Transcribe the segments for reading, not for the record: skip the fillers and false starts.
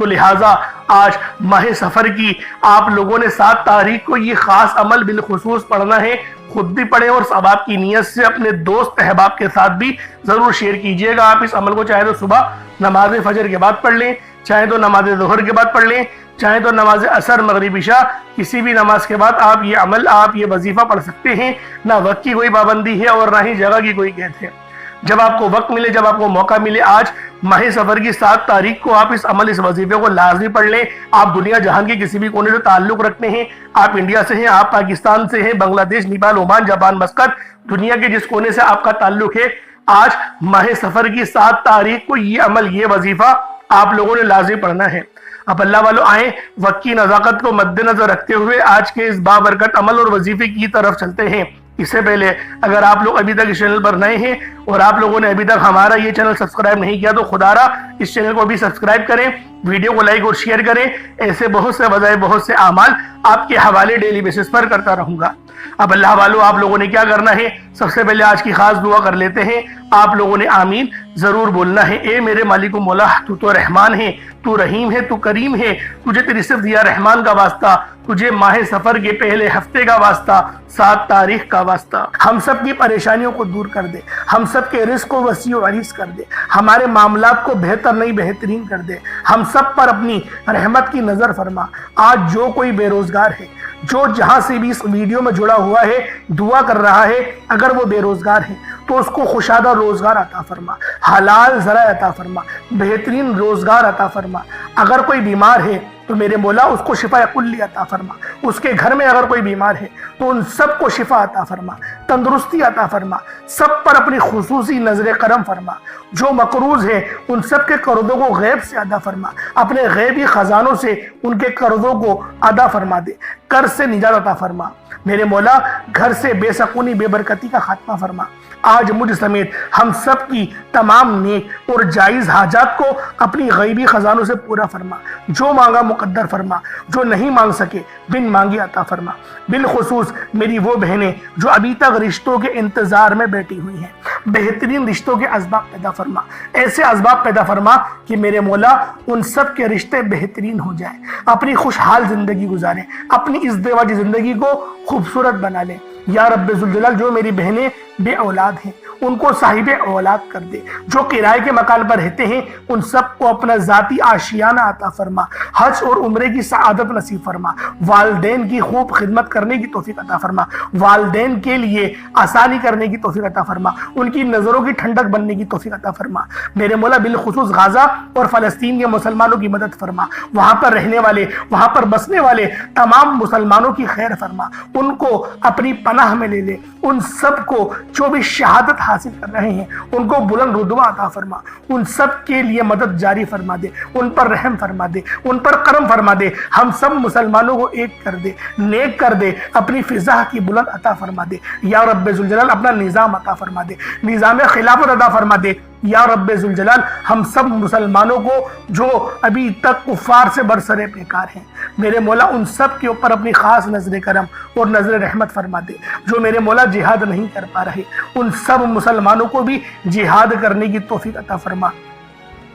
تو لہٰذا آج ماہ سفر کی آپ لوگوں نے 7 تاریخ کو یہ خاص عمل بالخصوص پڑھنا ہے، خود بھی پڑھیں اور ثواب کی نیت سے اپنے دوست احباب کے ساتھ بھی ضرور شیئر کیجئے گا۔ آپ اس عمل کو چاہے تو صبح نماز فجر کے بعد پڑھ لیں، چاہے تو نماز ظہر کے بعد پڑھ لیں، چاہے تو نماز عصر مغرب عشاء کسی بھی نماز کے بعد آپ یہ عمل آپ یہ وظیفہ پڑھ سکتے ہیں۔ نہ وقت کی کوئی پابندی ہے اور نہ ہی جگہ کی کوئی قید ہے، جب آپ کو وقت ملے، جب آپ کو موقع ملے۔ آج ماہ سفر کی 7 تاریخ کو آپ اس عمل اس وظیفے کو لازمی پڑھ لیں۔ آپ دنیا جہان کے کسی بھی کونے سے تعلق رکھتے ہیں، آپ انڈیا سے ہیں، آپ پاکستان سے ہیں، بنگلہ دیش، نیپال، عمان، جاپان، مسقط، دنیا کے جس کونے سے آپ کا تعلق ہے، آج ماہ سفر کی 7 تاریخ کو یہ عمل یہ وظیفہ آپ لوگوں نے لازمی پڑھنا ہے۔ اب اللہ والوں آئیں وقت کی نزاکت کو مد نظر رکھتے ہوئے آج کے اس بابرکت عمل اور وظیفے کی طرف چلتے ہیں۔ اس سے پہلے اگر آپ لوگ ابھی تک اس چینل پر نئے ہیں اور آپ لوگوں نے ابھی تک ہمارا یہ چینل سبسکرائب نہیں کیا تو خدا را اس چینل کو بھی سبسکرائب کریں، ویڈیو کو لائک اور شیئر کریں۔ ایسے بہت سے وظائف، بہت سے اعمال آپ کے حوالے ڈیلی بیسس پر کرتا رہوں گا۔ اب اللہ والوں آپ لوگوں نے کیا کرنا ہے، سب سے پہلے آج کی خاص دعا کر لیتے ہیں۔ آپ لوگوں نے آمین ضرور بولنا ہے۔ اے میرے مالک و مولا، تو رحمان ہے، تو رحیم ہے، تو کریم ہے، تجھے تیری صفت دیا رحمان کا واسطہ، تجھے ماہ سفر کے پہلے ہفتے کا واسطہ، 7 تاریخ کا واسطہ۔ ہم سب کی پریشانیوں کو دور کر دے، ہم سب کے رزق کو وسیع و عریض کر دے، ہمارے معاملات کو بہتر نہیں بہترین کر دے، ہم سب پر اپنی رحمت کی نظر فرما۔ آج جو کوئی بے روزگار ہے، جو جہاں سے بھی اس ویڈیو میں جڑا ہوا ہے دعا کر رہا ہے، اگر وہ بے روزگار ہے تو اس کو خوشادہ روزگار عطا فرما، حلال ذرائع عطا فرما، بہترین روزگار عطا فرما۔ اگر کوئی بیمار ہے تو میرے مولا اس کو شفا کلی عطا فرما، اس کے گھر میں اگر کوئی بیمار ہے تو ان سب کو شفا عطا فرما، تندرستی عطا فرما، سب پر اپنی خصوصی نظر کرم فرما۔ جو مقروض ہیں ان سب کے قرضوں کو غیب سے ادا فرما، اپنے غیبی خزانوں سے ان کے قرضوں کو ادا فرما دے، قرض سے نجات عطا فرما۔ میرے مولا گھر سے بے سکونی بے برکتی کا خاتمہ فرما۔ آج مجھ سمیت ہم سب کی تمام نیک اور جائز حاجات کو اپنی غیبی خزانوں سے پورا فرما، جو مانگا مقدر فرما، جو نہیں مانگ سکے بن مانگی عطا فرما۔ بالخصوص میری وہ بہنیں جو ابھی تک رشتوں کے انتظار میں بیٹھی ہوئی ہیں، بہترین رشتوں کے اسباب پیدا فرما، ایسے اسباب پیدا فرما کہ میرے مولا ان سب کے رشتے بہترین ہو جائیں، اپنی خوشحال زندگی گزاریں، اپنی ازدواجی زندگی کو خوبصورت بنا لیں۔ یا رب ذوالجلال جو میری بہنیں بے اولاد ہیں ان کو صاحب اولاد کر دے، جو کرائے کے مکان پر رہتے ہیں ان سب کو اپنا ذاتی آشیانہ عطا فرما، حج اور عمرے کی سعادت نصیب فرما، والدین کی خوب خدمت کرنے کی توفیق عطا فرما، والدین کے لیے آسانی کرنے کی توفیق عطا فرما، ان کی نظروں کی ٹھنڈک بننے کی توفیق عطا فرما۔ میرے مولا بالخصوص غزہ اور فلسطین کے مسلمانوں کی مدد فرما، وہاں پر رہنے والے، وہاں پر بسنے والے تمام مسلمانوں کی خیر فرما، ان کو اپنی پناہ میں لے لے، ان سب کو جو بھی شہادت حاصل کر رہے ہیں ان کو بلند رتبہ عطا فرما، ان سب کے لیے مدد جاری فرما دے، ان پر رحم فرما دے، ان پر کرم فرما دے، ہم سب مسلمانوں کو ایک کر دے، نیک کر دے، اپنی فضا کی بلند عطا فرما دے۔ یا رب ذوالجلال اپنا نظام عطا فرما دے، نظام خلافت عطا فرما دے۔ یا رب ذوالجلال ہم سب مسلمانوں کو جو ابھی تک کفار سے برسرے پیکار ہیں میرے مولا ان سب کے اوپر اپنی خاص نظر کرم اور نظر رحمت فرما دے۔ جو میرے مولا جہاد نہیں کر پا رہے ان سب مسلمانوں کو بھی جہاد کرنے کی توفیق عطا فرما،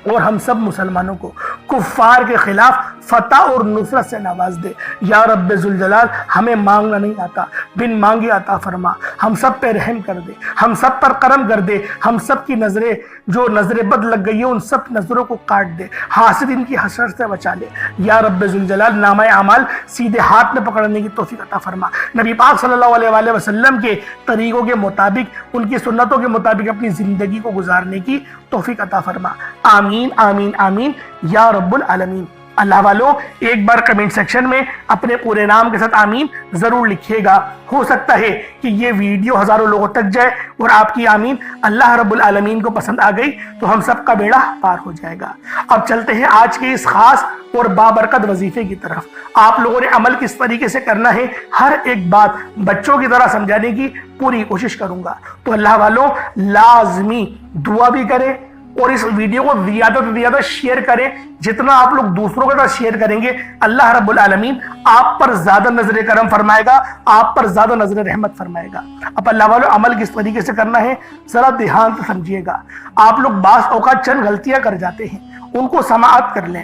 اور ہم سب مسلمانوں کو کفار کے خلاف فتح اور نصرت سے نواز دے۔ یا رب ذوالجلال ہمیں مانگنا نہیں آتا، بن مانگے عطا فرما، ہم سب پہ رحم کر دے، ہم سب پر کرم کر دے، ہم سب کی نظریں جو نظر بد لگ گئی ہے ان سب نظروں کو کاٹ دے، حاسدین کی حسرت سے بچا لے۔ یا رب ذوالجلال نامہ اعمال سیدھے ہاتھ میں پکڑنے کی توفیق عطا فرما، نبی پاک صلی اللہ علیہ وآلہ وسلم کے طریقوں کے مطابق، ان کی سنتوں کے مطابق اپنی زندگی کو گزارنے کی توفیق عطا فرما۔ آمین آمین آمین یا رب العالمین۔ اللہ والوں ایک بار کمنٹ سیکشن میں اپنے پورے نام کے ساتھ آمین ضرور لکھیے گا، ہو سکتا ہے کہ یہ ویڈیو ہزاروں لوگوں تک جائے اور آپ کی آمین اللہ رب العالمین کو پسند آ گئی تو ہم سب کا بیڑا پار ہو جائے گا۔ اب چلتے ہیں آج کے اس خاص اور بابرکت وظیفے کی طرف۔ آپ لوگوں نے عمل کس طریقے سے کرنا ہے ہر ایک بات بچوں کی طرح سمجھانے کی پوری کوشش کروں گا، تو اللہ والوں لازمی دعا بھی کریں اور اس ویڈیو کو زیادہ سے زیادہ شیئر کریں۔ جتنا آپ لوگ دوسروں کے ساتھ شیئر کریں گے اللہ رب العالمین آپ پر زیادہ نظر کرم فرمائے گا، آپ پر زیادہ نظر رحمت فرمائے گا۔ اب اللہ والوں عمل کس طریقے سے کرنا ہے ذرا دھیان سے سمجھیے گا۔ آپ لوگ بعض اوقات چند غلطیاں کر جاتے ہیں، ان کو سماعت کر لیں۔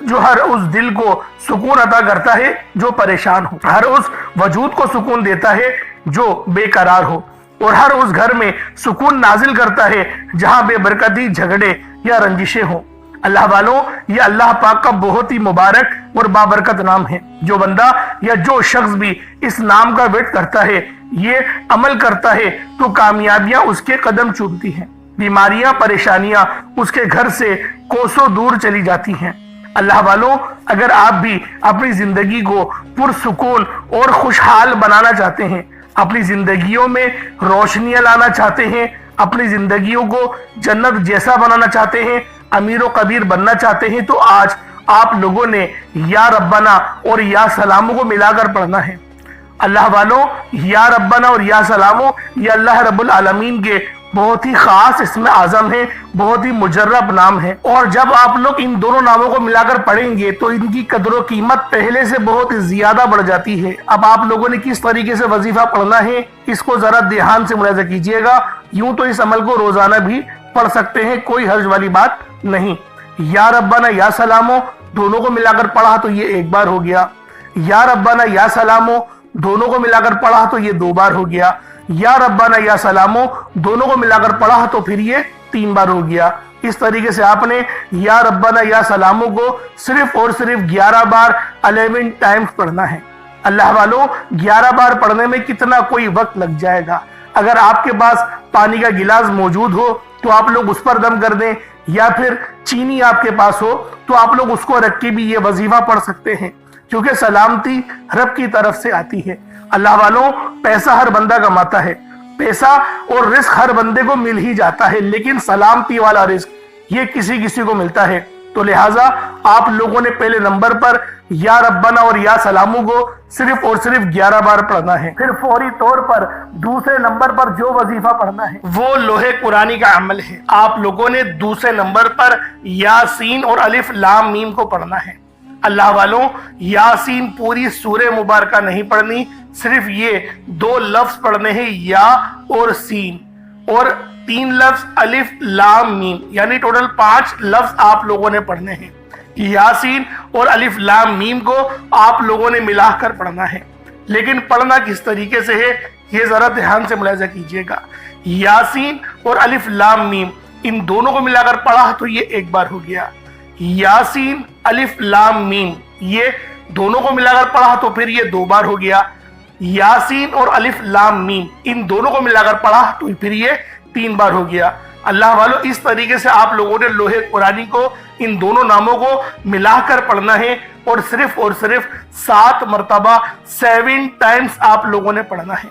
جو ہر اس دل کو سکون عطا کرتا ہے جو پریشان ہو، ہر اس وجود کو سکون دیتا ہے جو بے قرار ہو، اور ہر اس گھر میں سکون نازل کرتا ہے جہاں بے برکتی، جھگڑے یا رنجشیں ہوں۔ اللہ والوں، یہ اللہ پاک کا بہت ہی مبارک اور بابرکت نام ہے۔ جو بندہ یا جو شخص بھی اس نام کا ورد کرتا ہے، یہ عمل کرتا ہے، تو کامیابیاں اس کے قدم چومتی ہیں، بیماریاں، پریشانیاں اس کے گھر سے کوسوں دور چلی جاتی ہیں۔ اللہ والوں، اگر آپ بھی اپنی زندگی کو پرسکون اور خوشحال بنانا چاہتے ہیں، اپنی زندگیوں میں روشنیاں لانا چاہتے ہیں، اپنی زندگیوں کو جنت جیسا بنانا چاہتے ہیں، امیر و کبیر بننا چاہتے ہیں، تو آج آپ لوگوں نے یا ربنا اور یا سلامو کو ملا کر پڑھنا ہے۔ اللہ والوں، یا ربنا اور یا سلامو یہ اللہ رب العالمین کے بہت ہی خاص اسم اعظم ہے، بہت ہی مجرب نام ہے، اور جب آپ لوگ ان دونوں ناموں کو ملا کر پڑھیں گے تو ان کی قدر و قیمت پہلے سے بہت زیادہ بڑھ جاتی ہے۔ اب آپ لوگوں نے کس طریقے سے وظیفہ پڑھنا ہے، اس کو ذرا دھیان سے ملاحظہ کیجئے گا۔ یوں تو اس عمل کو روزانہ بھی پڑھ سکتے ہیں، کوئی حرج والی بات نہیں۔ یا ربنا یا سلامو دونوں کو ملا کر پڑھا تو یہ ایک بار ہو گیا، یا ربنا یا سلامو دونوں کو ملا کر پڑھا تو یہ 2 بار ہو گیا، یا ربنا یا سلامو دونوں کو ملا کر پڑھا تو پھر یہ 3 بار ہو گیا۔ اس طریقے سے آپ نے یا ربنا یا سلامو کو صرف اور صرف 11 بار 11 ٹائمز پڑھنا ہے۔ اللہ والوں، 11 بار پڑھنے میں کتنا کوئی وقت لگ جائے گا۔ اگر آپ کے پاس پانی کا گلاس موجود ہو تو آپ لوگ اس پر دم کر دیں، یا پھر چینی آپ کے پاس ہو تو آپ لوگ اس کو رکھ کے بھی یہ وظیفہ پڑھ سکتے ہیں، کیونکہ سلامتی رب کی طرف سے آتی ہے۔ اللہ والوں، پیسہ ہر بندہ کماتا ہے، پیسہ اور رزق ہر بندے کو مل ہی جاتا ہے، لیکن سلامتی والا رزق یہ کسی کو ملتا ہے۔ تو لہٰذا آپ لوگوں نے پہلے نمبر پر یا ربنا اور یا سلامو کو صرف اور صرف 11 بار پڑھنا ہے۔ پھر فوری طور پر دوسرے نمبر پر جو وظیفہ پڑھنا ہے وہ لوح قرآنی کا عمل ہے۔ آپ لوگوں نے دوسرے نمبر پر یاسین اور الف لام میم کو پڑھنا ہے۔ اللہ والوں، یاسین پوری سورہ مبارکہ نہیں پڑھنی، صرف یہ 2 لفظ پڑھنے ہیں، یا اور سین، اور 3 لفظ الف لام میم، یعنی ٹوٹل 5 لفظ آپ لوگوں نے پڑھنے ہیں۔ یاسین اور الف لام میم کو آپ لوگوں نے ملا کر پڑھنا ہے، لیکن پڑھنا کس طریقے سے ہے یہ ذرا دھیان سے ملاحظہ کیجئے گا۔ یاسین اور الف لام میم ان دونوں کو ملا کر پڑھا تو یہ 1 بار ہو گیا، یاسین الف لام میم یہ دونوں کو ملا کر پڑھا تو پھر یہ 2 بار ہو گیا، یاسین اور الف لام میم ان دونوں کو ملا کر پڑھا تو پھر یہ 3 بار ہو گیا۔ اللہ والوں، اس طریقے سے آپ لوگوں نے لوح قرآنی کو ان دونوں ناموں کو ملا کر پڑھنا ہے، اور صرف 7 مرتبہ 7 ٹائمز آپ لوگوں نے پڑھنا ہے۔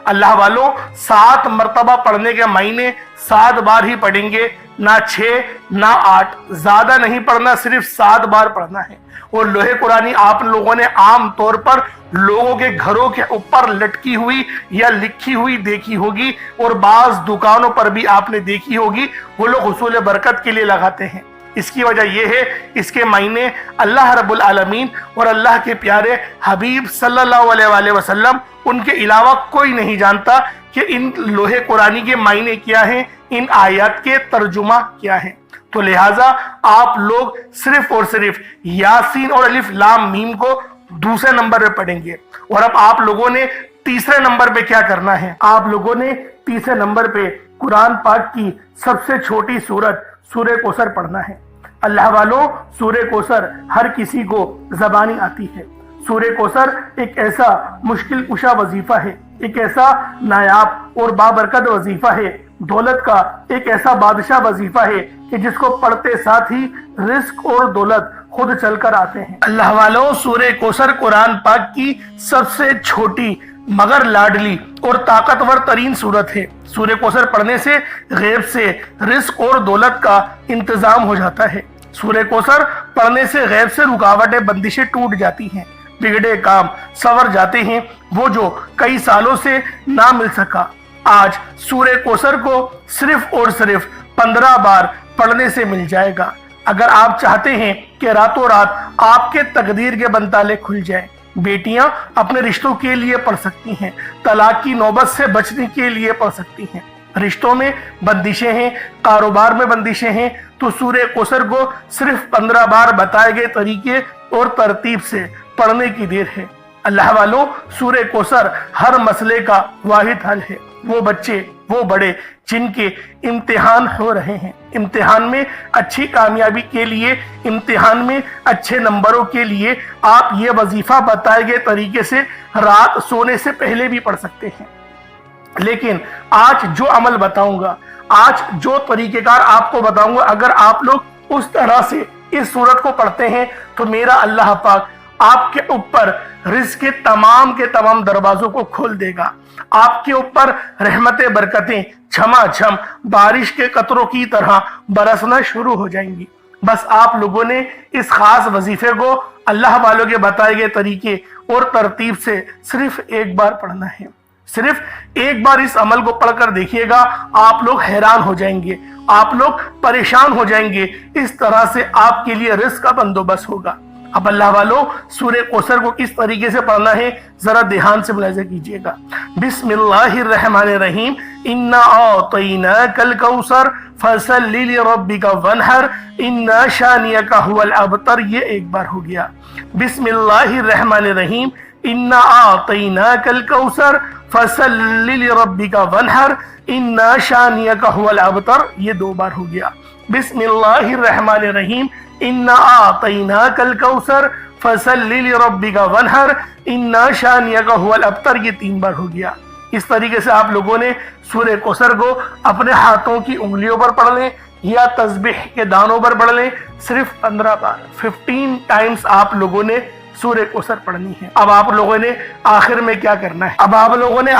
اللہ والوں، 7 مرتبہ پڑھنے کے معنی 7 بار ہی پڑھیں گے، نہ 6 نہ 8، زیادہ نہیں پڑھنا، صرف 7 بار پڑھنا ہے۔ اور لوح قرآنی آپ لوگوں نے عام طور پر لوگوں کے گھروں کے اوپر لٹکی ہوئی یا لکھی ہوئی دیکھی ہوگی، اور بعض دکانوں پر بھی آپ نے دیکھی ہوگی، وہ لوگ حصول برکت کے لیے لگاتے ہیں۔ اس کی وجہ یہ ہے، اس کے معنی اللہ رب العالمین اور اللہ کے پیارے حبیب صلی اللہ علیہ وآلہ وسلم ان کے علاوہ کوئی نہیں جانتا کہ ان لوح قرآنی کے معنی کیا ہیں، ان آیات کے ترجمہ کیا ہیں۔ تو لہٰذا آپ لوگ صرف اور صرف یاسین اور الف لام میم کو دوسرے نمبر پہ پڑھیں گے۔ اور اب آپ لوگوں نے تیسرے نمبر پہ کیا کرنا ہے؟ آپ لوگوں نے تیسرے نمبر پہ قرآن پاک کی سب سے چھوٹی سورت سورہ کوثر پڑھنا ہے۔ اللہ والوں، سورہ کوثر ہر کسی کو زبانی آتی ہے۔ سورہ کوثر ایک ایسا مشکل کشا وظیفہ ہے، ایک ایسا نایاب اور بابرکت وظیفہ ہے، دولت کا ایک ایسا بادشاہ وظیفہ ہے کہ جس کو پڑھتے ساتھ ہی رزق اور دولت خود چل کر آتے ہیں۔ اللہ والوں، سورہ کوثر قرآن پاک کی سب سے چھوٹی مگر لاڈلی اور طاقتور ترین صورت ہے۔ سورہ کوثر پڑھنے سے غیب سے رزق اور دولت کا انتظام ہو جاتا ہے۔ سورہ کوثر پڑھنے سے غیب سے رکاوٹیں، بندشیں ٹوٹ جاتی ہیں، بگڑے کام سنور جاتے ہیں، وہ جو کئی سالوں سے نہ مل سکا آج سورہ کوثر کو صرف اور صرف 15 بار پڑھنے سے مل جائے گا۔ اگر آپ چاہتے ہیں کہ راتوں رات آپ کے تقدیر کے بنتالے کھل جائیں، بیٹیاں اپنے رشتوں کے لیے پڑھ سکتی ہیں، طلاق کی نوبت سے بچنے کے لیے پڑھ سکتی ہیں۔ رشتوں میں بندشیں ہیں، کاروبار میں بندشیں ہیں، تو سورہ کوثر کو صرف 15 بار بتائے گئے طریقے اور ترتیب سے پڑھنے کی دیر ہے۔ اللہ والوں، سورہ کوثر ہر مسئلے کا واحد حل ہے۔ وہ بچے، وہ بڑے جن کے امتحان ہو رہے ہیں، امتحان میں اچھی کامیابی کے لیے، امتحان میں اچھے نمبروں کے لیے آپ یہ وظیفہ بتائے گئے طریقے سے رات سونے سے پہلے بھی پڑھ سکتے ہیں۔ لیکن آج جو عمل بتاؤں گا، آج جو طریقہ کار آپ کو بتاؤں گا، اگر آپ لوگ اس طرح سے اس سورت کو پڑھتے ہیں تو میرا اللہ پاک آپ کے اوپر رزق کے تمام دروازوں کو کھول دے گا۔ آپ کے اوپر رحمتیں، برکتیں جھما جھم بارش کے قطروں کی طرح برسنا شروع ہو جائیں گی۔ بس آپ لوگوں نے اس خاص وظیفے کو اللہ والوں کے بتائے گئے طریقے اور ترتیب سے صرف ایک بار پڑھنا ہے۔ صرف ایک بار اس عمل کو پڑھ کر دیکھیے گا، آپ لوگ حیران ہو جائیں گے، آپ لوگ پریشان ہو جائیں گے۔ اس طرح سے آپ کے لیے رزق کا بندوبست ہوگا۔ اب اللہ والوں، سورہ کوثر کو کس طریقے سے پڑھنا ہے ذرا دھیان سے ملاحظہ کیجئے گا۔ بسم اللہ الرحمن الرحیم، انا اعطیناک الکوثر فصل لربک وانحر ان شانئک هو الابتر، یہ ایک بار ہو گیا۔ بسم اللہ الرحمن الرحیم، انا اعطیناک الکوثر فصل لربک وانحر ان شانئک هو الابتر، یہ دو بار ہو گیا۔ بسم اللہ الرحمن الرحیم، انا اعطیناک الکوثر فصل لربک وانحر ان شانئک هو الابتر، یہ تین بار ہو گیا۔ اس طریقے سے آپ لوگوں نے سورہ کوثر کو اپنے ہاتھوں کی انگلیوں پر پڑھ لیں یا تسبیح کے دانوں پر پڑھ لیں، صرف 15 بار 15 ٹائمز آپ لوگوں نے سورہ کوثر پڑھنی ہے۔ اب آپ لوگوں نے آخر میں کیا کرنا ہے؟ اب آپ لوگوں نے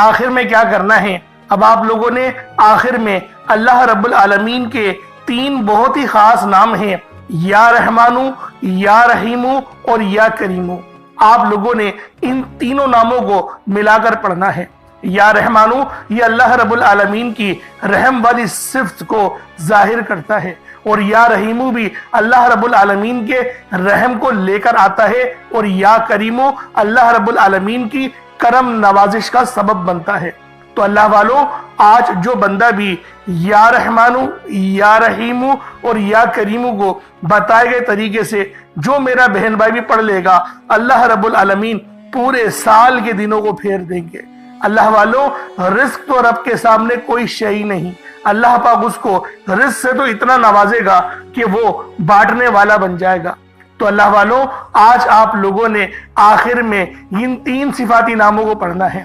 آخر میں اللہ رب العالمین کے 3 بہت ہی خاص نام ہیں، یا رحمانو، یا رحیمو اور یا کریمو۔ آپ لوگوں نے ان تینوں ناموں کو ملا کر پڑھنا ہے۔ یا رحمانو یہ اللہ رب العالمین کی رحم والی صفت کو ظاہر کرتا ہے، اور یا رحیمو بھی اللہ رب العالمین کے رحم کو لے کر آتا ہے، اور یا کریمو اللہ رب العالمین کی کرم نوازش کا سبب بنتا ہے۔ تو اللہ والوں، آج جو بندہ بھی یا رحمانو، یا رحیمو اور یا کریمو کو بتائے گئے طریقے سے جو میرا بہن بھائی بھی پڑھ لے گا، اللہ رب العالمین پورے سال کے دنوں کو پھیر دیں گے۔ اللہ والوں، رزق تو رب کے سامنے کوئی شے نہیں۔ اللہ پاک اس کو رزق سے تو اتنا نوازے گا کہ وہ بانٹنے والا بن جائے گا۔ تو اللہ والوں، آج آپ لوگوں نے آخر میں ان 3 صفاتی ناموں کو پڑھنا ہے،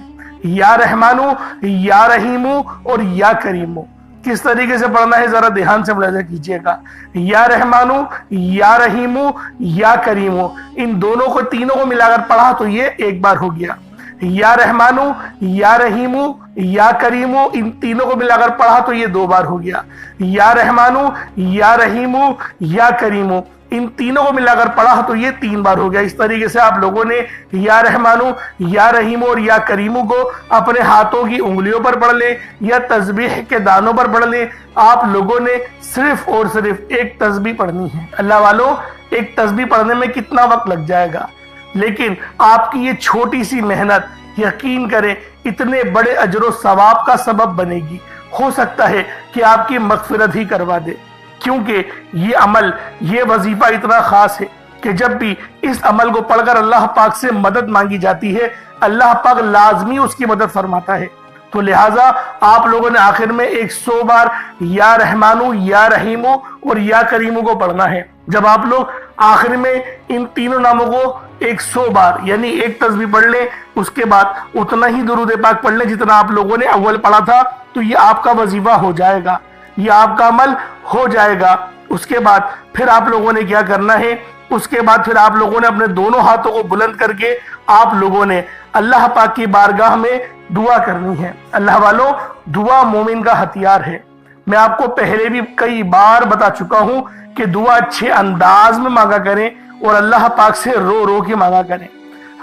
یا رحمانو، یا رحیمو اور یا کریمو۔ کس طریقے سے پڑھنا ہے ذرا دھیان سے ملاحظہ کیجئے گا۔ یا رحمانو، یا رحیمو، یا کریمو، ان دونوں کو تینوں کو ملا کر پڑھا تو یہ ایک بار ہو گیا۔ یا رحمانو، یا رحیمو، یا کریمو، ان تینوں کو ملا کر پڑھا تو یہ 2 بار ہو گیا۔ یا رحمانو، یا رحیمو، یا کریمو، ان تینوں کو ملا کر پڑھا تو یہ 3 بار ہو گیا۔ اس طریقے سے آپ لوگوں نے یا رحمانو، یا رحیمو اور یا کریمو کو اپنے ہاتھوں کی انگلیوں پر پڑھ لیں یا تسبیح کے دانوں پر پڑھ لیں۔ آپ لوگوں نے صرف اور صرف ایک تسبیح پڑھنی ہے۔ اللہ والوں، ایک تسبیح پڑھنے میں کتنا وقت لگ جائے گا، لیکن آپ کی یہ چھوٹی سی محنت یقین کریں اتنے بڑے اجر و ثواب کا سبب بنے گی۔ ہو سکتا ہے کہ آپ کی مغفرت ہی کروا دے، کیونکہ یہ عمل، یہ وظیفہ اتنا خاص ہے کہ جب بھی اس عمل کو پڑھ کر اللہ پاک سے مدد مانگی جاتی ہے، اللہ پاک لازمی اس کی مدد فرماتا ہے۔ تو لہٰذا آپ لوگوں نے آخر میں 100 بار یا رحمانو، یا رحیمو اور یا کریمو کو پڑھنا ہے۔ جب آپ لوگ آخر میں ان تینوں ناموں کو 100 بار یعنی ایک تسبیح پڑھ لیں، اس کے بعد اتنا ہی درود پاک پڑھ لیں جتنا آپ لوگوں نے اول پڑھا تھا، تو یہ آپ کا وظیفہ ہو جائے گا، یہ آپ کا عمل ہو جائے گا۔ اس کے بعد پھر آپ لوگوں نے کیا کرنا ہے؟ اس کے بعد پھر آپ لوگوں نے اپنے دونوں ہاتھوں کو بلند کر کے آپ لوگوں نے اللہ پاک کی بارگاہ میں دعا کرنی ہے۔ اللہ والوں، دعا مومن کا ہتھیار ہے۔ میں آپ کو پہلے بھی کئی بار بتا چکا ہوں کہ دعا اچھے انداز میں مانگا کریں اور اللہ پاک سے رو رو کے مانگا کریں۔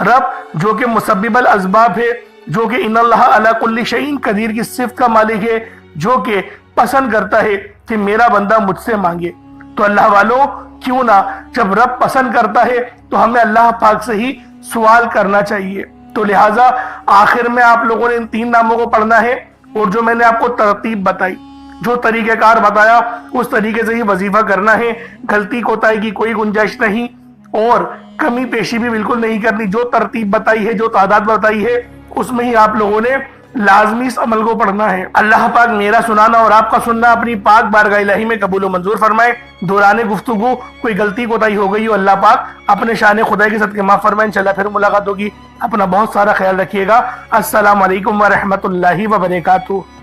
رب جو کہ مسبب الاسباب ہے، جو کہ ان اللہ علی کل شیء قدیر کی صفت کا مالک ہے، جو کہ پسند کرتا ہے کہ میرا بندہ مجھ سے مانگے، تو اللہ والوں کیوں نہ جب رب پسند کرتا ہے تو ہمیں اللہ پاک سے ہی سوال کرنا چاہیے۔ تو لہٰذا آخر میں آپ لوگوں نے ان 3 ناموں کو پڑھنا ہے، اور جو میں نے آپ کو ترتیب بتائی، جو طریقہ کار بتایا، اس طریقے سے ہی وظیفہ کرنا ہے۔ غلطی کوتاہی کی کوئی گنجائش نہیں اور کمی پیشی بھی بالکل نہیں کرنی۔ جو ترتیب بتائی ہے، جو تعداد بتائی ہے، اس میں ہی آپ لوگوں نے لازمی اس عمل کو پڑھنا ہے۔ اللہ پاک میرا سنانا اور آپ کا سننا اپنی پاک بارگاہ الہی میں قبول و منظور فرمائے۔ دوران گفتگو کوئی غلطی کوتاہی ہو گئی ہو، اللہ پاک اپنے شان خدا کے صدقے معاف فرمائے۔ انشاءاللہ پھر ملاقات ہوگی۔ اپنا بہت سارا خیال رکھیے گا۔ السلام علیکم ورحمۃ اللہ وبرکاتہ۔